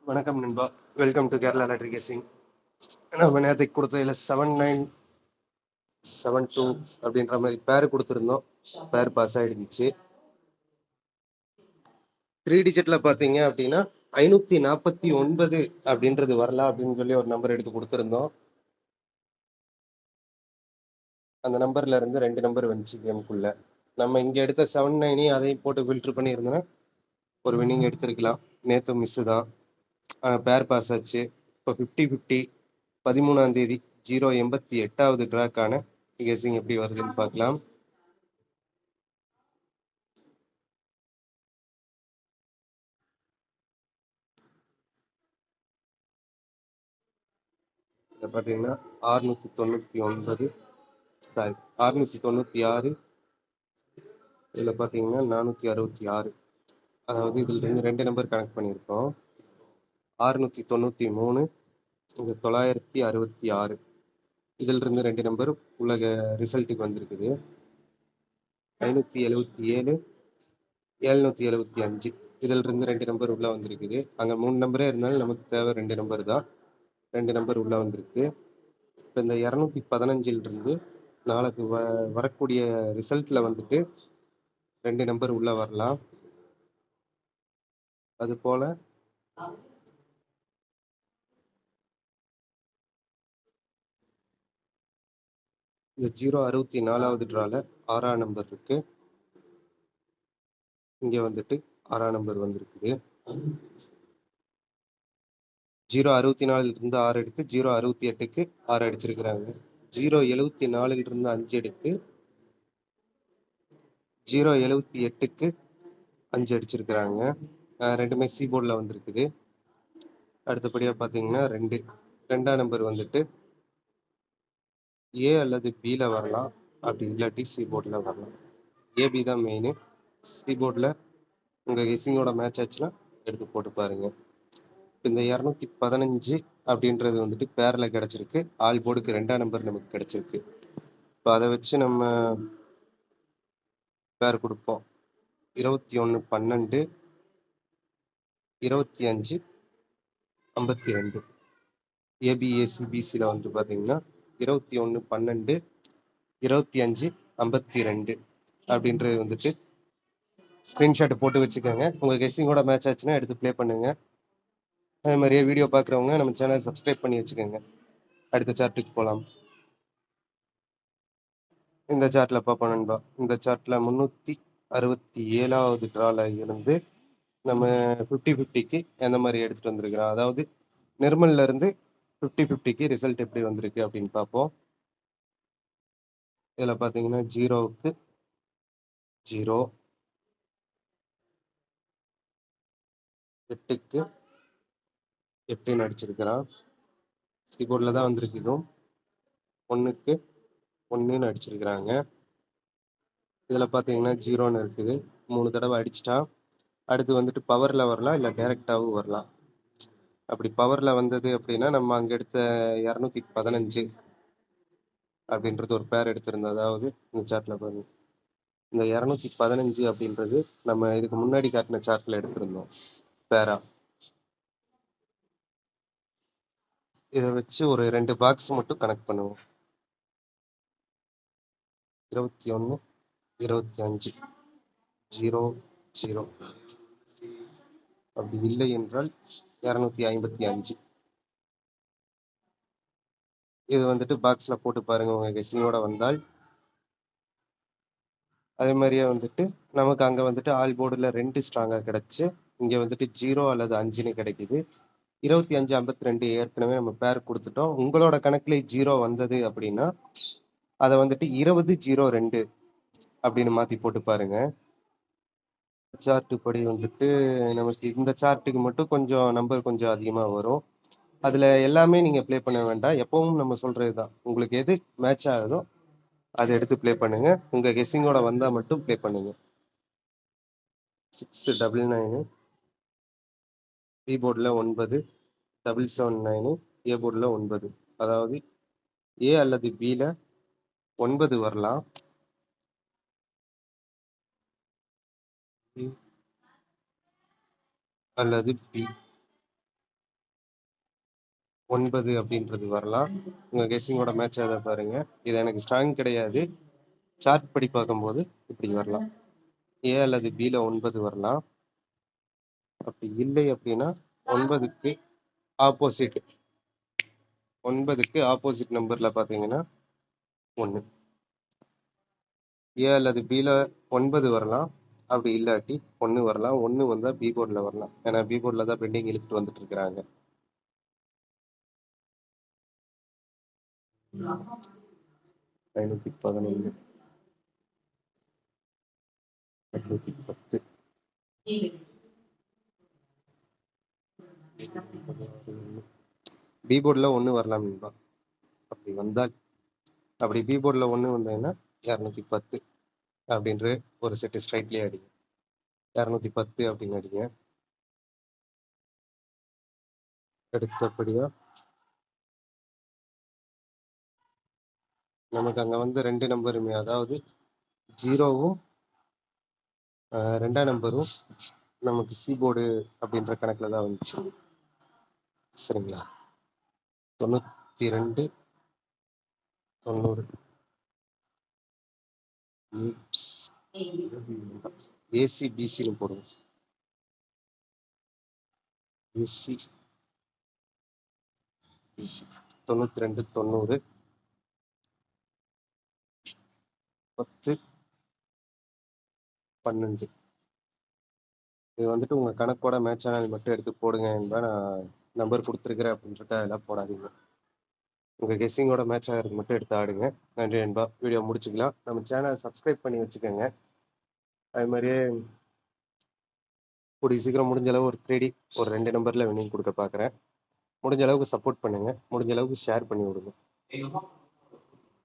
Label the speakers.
Speaker 1: வணக்கம் நண்பா. Welcome to Kerala lottery கேசிங். நம்ம நேற்றுக்கு கொடுத்ததில் 7972 அப்படின்ற மாதிரி பேர் கொடுத்துருந்தோம். பேர் பாஸ் ஆகிடுச்சு. 3 டிஜிட்டில் பார்த்தீங்க அப்படின்னா 549 அப்படின்றது வரலாம் அப்படின்னு சொல்லி ஒரு நம்பர் எடுத்து கொடுத்துருந்தோம். அந்த நம்பர்ல இருந்து 2 நம்பர் வந்துச்சு கேமுக்குள்ள. நம்ம இங்கே எடுத்த 79 அதையும் போட்டு ஃபில்டர் பண்ணியிருந்தோன்னா ஒரு வின்னிங் எடுத்திருக்கலாம். நேற்று மிஸ்ஸு தான். பேர் பாஸ் ஆச்சு. இப்போ 50-50 13ஆம் தேதி 088வது ட்ராக்கான கெஸிங் எப்படி வருதுன்னு பார்க்கலாம். இதை பார்த்தீங்கன்னா 699 சாரி 696. இதில் பார்த்தீங்கன்னா 466. அதாவது இதில் ரெண்டு நம்பர் கனெக்ட் பண்ணியிருக்கோம். 693, இது 966. இதில் இருந்து 2 நம்பர் உலக ரிசல்ட்டுக்கு வந்திருக்குது. 577, 775. இதில் இருந்து 2 நம்பர் உள்ள வந்திருக்குது. அங்கே 3 நம்பரே இருந்தாலும் நமக்கு தேவை 2 நம்பர் தான். 2 நம்பர் உள்ள வந்திருக்கு. இப்போ இந்த 215 இருந்து நாளைக்கு வரக்கூடிய ரிசல்ட்ல வந்துட்டு 2 நம்பர் உள்ள வரலாம். அது போல இந்த 064வது ட்ரால 6ஆம் நம்பர் இருக்கு. இங்க வந்துட்டு 6ஆம் நம்பர் வந்திருக்குது. 064 இருந்து 6 எடுத்து 068க்கு 6 அடிச்சிருக்கிறாங்க. 074 இருந்து 5 எடுத்து 078க்கு 5 அடிச்சிருக்கிறாங்க. ரெண்டுமே சி போர்டில் வந்திருக்குது. அடுத்தபடியா பார்த்தீங்கன்னா 2ஆம் நம்பர் வந்துட்டு ஏ அல்லது பியில் வரலாம், அப்படி இல்லாட்டி சி போர்டில் வரலாம். ஏபி தான் மெயின். சி போர்டில் உங்கள் கெஸிங்கோட மேட்ச் ஆச்சுன்னா எடுத்து போட்டு பாருங்க. இந்த 215 அப்படின்றது வந்துட்டு பேரில் கிடச்சிருக்கு. ஆல் போர்டுக்கு 2ஆம் நம்பர் நமக்கு கிடச்சிருக்கு. இப்போ அதை வச்சு நம்ம பேர் கொடுப்போம். 21 12 25 52. ஏபிஏசி பிசியில் வந்து பார்த்தீங்கன்னா 21 12 25 52 அப்படின்றது வந்துட்டு ஸ்க்ரீன்ஷாட் போட்டு வச்சுக்கோங்க. உங்கள் கெஸ்ஸிங்கோட மேட்ச் ஆச்சுன்னா எடுத்து ப்ளே பண்ணுங்க. அதே மாதிரியே வீடியோ பார்க்குறவங்க நம்ம சேனல் சப்ஸ்கிரைப் பண்ணி வச்சுக்கோங்க. அடுத்த சார்ட்டுக்கு போகலாம். இந்த சார்ட்டில் பார்ப்போம் நண்பா. இந்த சார்ட்டில் 367வது ட்ரால இருந்து நம்ம 50-50க்கு எந்த மாதிரி எடுத்துகிட்டு வந்திருக்கிறோம். அதாவது நிர்மல்ல இருந்து 50-50க்கு ரிசல்ட் எப்படி வந்திருக்கு அப்படின்னு பார்ப்போம். இதில் பார்த்தீங்கன்னா 0க்கு 0, 8க்கு 8ன்னு அடிச்சிருக்கிறான். கீபோர்டில் தான் வந்திருக்கு. இதுவும் 1க்கு 1ன்னு அடிச்சிருக்கிறாங்க. இதில் பார்த்தீங்கன்னா 0ன்னு இருக்குது. 3 தடவை அடிச்சிட்டா. அடுத்து வந்துட்டு பவரில் வரலாம், இல்லை டைரெக்டாகவும் வரலாம். அப்படி பவரில் வந்தது அப்படின்னா நம்ம அங்கே எடுத்த 215 அப்படின்றது ஒரு பேர் எடுத்திருந்தோம். அதாவது இந்த சார்ட்டில் பாருங்க, இந்த 215 அப்படின்றது நம்ம இதுக்கு முன்னாடி காட்டின சார்ட்டில் எடுத்திருந்தோம் பேரா. இதை வச்சு ஒரு 2 பாக்ஸ் மட்டும் கனெக்ட் பண்ணுவோம். 21 25 0 0. அப்படி இல்லை என்றால் 255. இது வந்துட்டு பாக்ஸில் போட்டு பாருங்க உங்கள் கெஸ்ஸிங்கோட வந்தால். அதே மாதிரியே வந்துட்டு நமக்கு அங்கே வந்துட்டு ஆல் போர்டில் 2 ஸ்ட்ராங்காக கிடச்சி இங்கே வந்துட்டு 0 அல்லது 5ன்னு கிடைக்குது. 25 52 ஏற்கனவே நம்ம பேர் கொடுத்துட்டோம். உங்களோட கணக்கில் 0 வந்தது அப்படின்னா அதை வந்துட்டு 20 02 அப்படின்னு மாற்றி போட்டு பாருங்க. சார்ட்டு படி வந்துட்டு நமக்கு இந்த சார்ட்டுக்கு மட்டும் கொஞ்சம் நம்பர் கொஞ்சம் அதிகமாக வரும். அதில் எல்லாமே நீங்கள் ப்ளே பண்ண வேண்டாம். எப்பவும் நம்ம சொல்கிறது தான், உங்களுக்கு எது மேட்ச் ஆகுதோ அதை எடுத்து ப்ளே பண்ணுங்க. உங்கள் கெஸ்ஸிங்கோட வந்தால் மட்டும் ப்ளே பண்ணுங்க. 699, பி போர்டில் 9, 779, ஏ போர்டில் 9. அதாவது ஏ அல்லது பியில் 9 வரலாம், அல்லது பி. 9 அப்படின்றது வரலாம். உங்க கெஸ்ஸிங்கோட மேட்ச் அதை பாருங்க. இது எனக்கு ஸ்ட்ராங் கிடையாது. சார்ட் படி பார்க்கும்போது இப்படி வரலாம். ஏ அல்லது பில 9 வரலாம். அப்படி இல்லை அப்படின்னா 9க்கு ஆப்போசிட் 9க்கு ஆப்போசிட் நம்பர்ல பாத்தீங்கன்னா 1. ஏ அல்லது பில 9 வரலாம். அப்படி இல்லாட்டி 1 வரலாம். 1 வந்தா பி போர்டில் வரலாம். ஏன்னா பி போர்டில் தான் பெண்டிங் இழுத்துட்டு வந்துட்டு இருக்கிறாங்க. 511 810 பி போர்டில் 1 வரலாம் நண்பா. அப்படி வந்தால் அப்படி பி போர்டில் 1 வந்ததுன்னா 210 அப்படின்ற ஒரு செட்டு ஸ்ட்ரைட்லேயே அடிங்க. 210 அப்படின்னு அடிங்க. அடுத்தபடியா நமக்கு அங்க வந்து 2 நம்பருமே, அதாவது 0வும் 2ஆம் நம்பரும் நமக்கு சி போர்டு அப்படின்ற கணக்குல தான் வந்துச்சு. சரிங்களா? 92 90 ஏசி பிசின்னு போடுங்க. AC BC 92 90 10 12. இது வந்துட்டு உங்க கணக்கோட மேட்ச் ஆனால் மட்டும் எடுத்து போடுங்க என்பா. நான் நம்பர் கொடுத்துருக்கிறேன் அப்படின்றத எல்லாம் போடாதீங்க. உங்க கெஸ்ஸிங்கோட மேட்ச் ஆகிறது மட்டும் எடுத்து ஆடுங்க. நன்றி என்பா. வீடியோ முடிச்சுக்கலாம். நம்ம சேனலை சப்ஸ்கிரைப் பண்ணி வச்சுக்கோங்க. அது மாதிரியே கூடிய சீக்கிரம் முடிஞ்ச அளவு ஒரு 3D ஒரு 2 நம்பர்ல வின்னிங் கொடுக்க பார்க்குறேன். முடிஞ்ச அளவுக்கு சப்போர்ட் பண்ணுங்க. முடிஞ்ச அளவுக்கு ஷேர் பண்ணி விடுங்க.